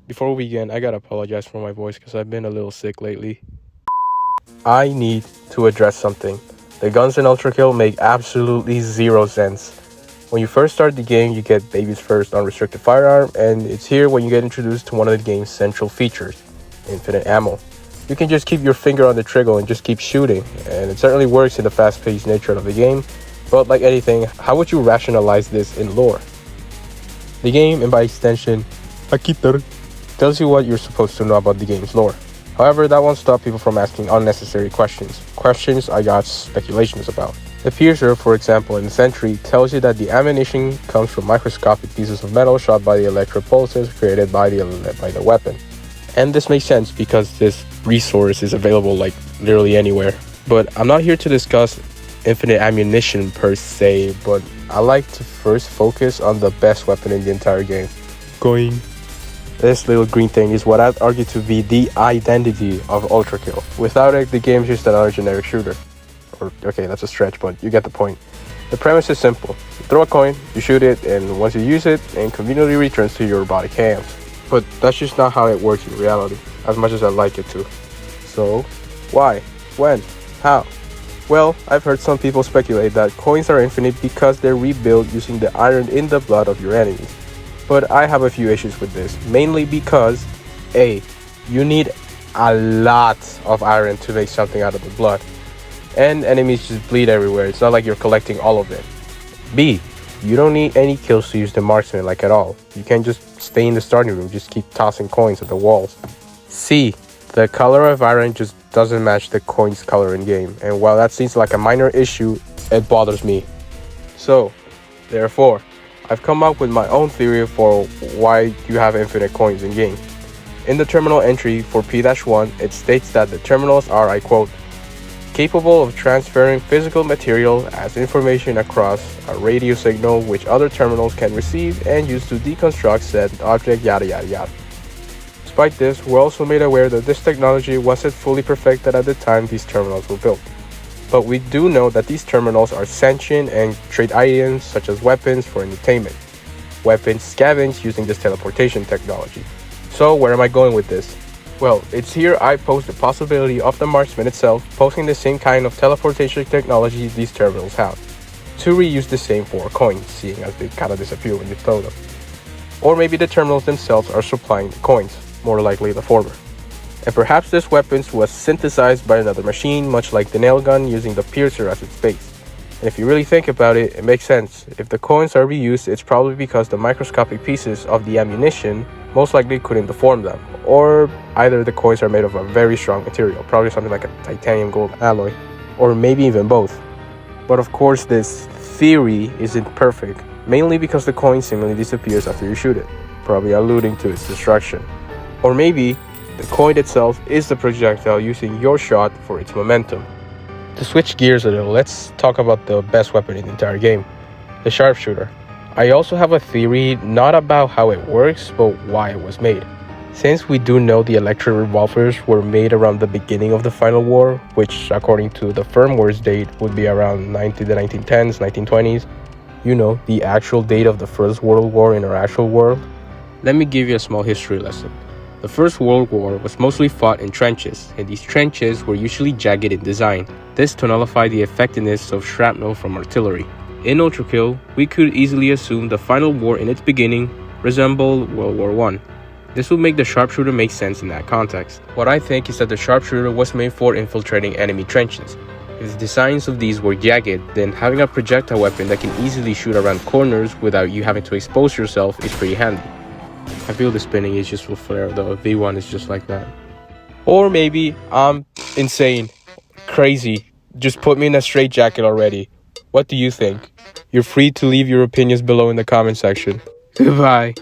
Before we begin, I gotta apologize for my voice because I've been a little sick lately. I need to address something. The guns in Ultrakill make absolutely zero sense. When you first start the game, you get baby's first unrestricted firearm, and it's here when you get introduced to one of the game's central features, infinite ammo. You can just keep your finger on the trigger and just keep shooting, and it certainly works in the fast-paced nature of the game, but like anything, how would you rationalize this in lore? The game, and by extension, Akitar, tells you what you're supposed to know about the game's lore. However, that won't stop people from asking unnecessary questions. Questions I got speculations about. The piercer, for example, in the Sentry, tells you that the ammunition comes from microscopic pieces of metal shot by the electric pulses created by the weapon. And this makes sense because this resource is available like literally anywhere. But I'm not here to discuss infinite ammunition per se, but I like to first focus on the best weapon in the entire game. Going. This little green thing is what I'd argue to be the identity of Ultrakill. Without it, the game's just another generic shooter. Or, okay, that's a stretch, but you get the point. The premise is simple. You throw a coin, you shoot it, and once you use it, it conveniently returns to your robotic hands. But that's just not how it works in reality, as much as I'd like it to. So, why? When? How? Well, I've heard some people speculate that coins are infinite because they're rebuilt using the iron in the blood of your enemies. But I have a few issues with this, mainly because A. You need a lot of iron to make something out of the blood. And enemies just bleed everywhere, it's not like you're collecting all of it. B. You don't need any kills to use the marksman like at all. You can't just stay in the starting room, just keep tossing coins at the walls. C. The color of iron just doesn't match the coin's color in game, and while that seems like a minor issue, it bothers me. So, therefore, I've come up with my own theory for why you have infinite coins in game. In the terminal entry for P-1, it states that the terminals are, I quote, capable of transferring physical material as information across a radio signal which other terminals can receive and use to deconstruct said object, yada yada yada. Despite this, we're also made aware that this technology wasn't fully perfected at the time these terminals were built. But we do know that these terminals are sentient and trade items such as weapons for entertainment. Weapons scavenged using this teleportation technology. So where am I going with this? Well, it's here I pose the possibility of the marksman itself posing the same kind of teleportation technology these terminals have, to reuse the same 4 coins, seeing as they kind of disappear when you throw them. Or maybe the terminals themselves are supplying the coins, more likely the former. And perhaps this weapon was synthesized by another machine, much like the nail gun using the piercer as its base. And if you really think about it, it makes sense. If the coins are reused, it's probably because the microscopic pieces of the ammunition most likely couldn't deform them, or either the coins are made of a very strong material, probably something like a titanium gold alloy, or maybe even both. But of course this theory isn't perfect, mainly because the coin seemingly disappears after you shoot it, probably alluding to its destruction. Or maybe the coin itself is the projectile using your shot for its momentum. To switch gears a little, let's talk about the best weapon in the entire game, the sharpshooter. I also have a theory not about how it works, but why it was made. Since we do know the electric revolvers were made around the beginning of the Final War, which according to the firmware's date would be around the 1910s, 1920s, you know, the actual date of the First World War in our actual world. Let me give you a small history lesson. The First World War was mostly fought in trenches, and these trenches were usually jagged in design. This to nullify the effectiveness of shrapnel from artillery. In Ultrakill, we could easily assume the Final War in its beginning resembled World War I. This would make the sharpshooter make sense in that context. What I think is that the sharpshooter was made for infiltrating enemy trenches. If the designs of these were jagged, then having a projectile weapon that can easily shoot around corners without you having to expose yourself is pretty handy. I feel the spinning is useful flare, though V1 is just like that. Or maybe I'm insane, crazy, just put me in a straitjacket already. What do you think? You're free to leave your opinions below in the comment section. Goodbye.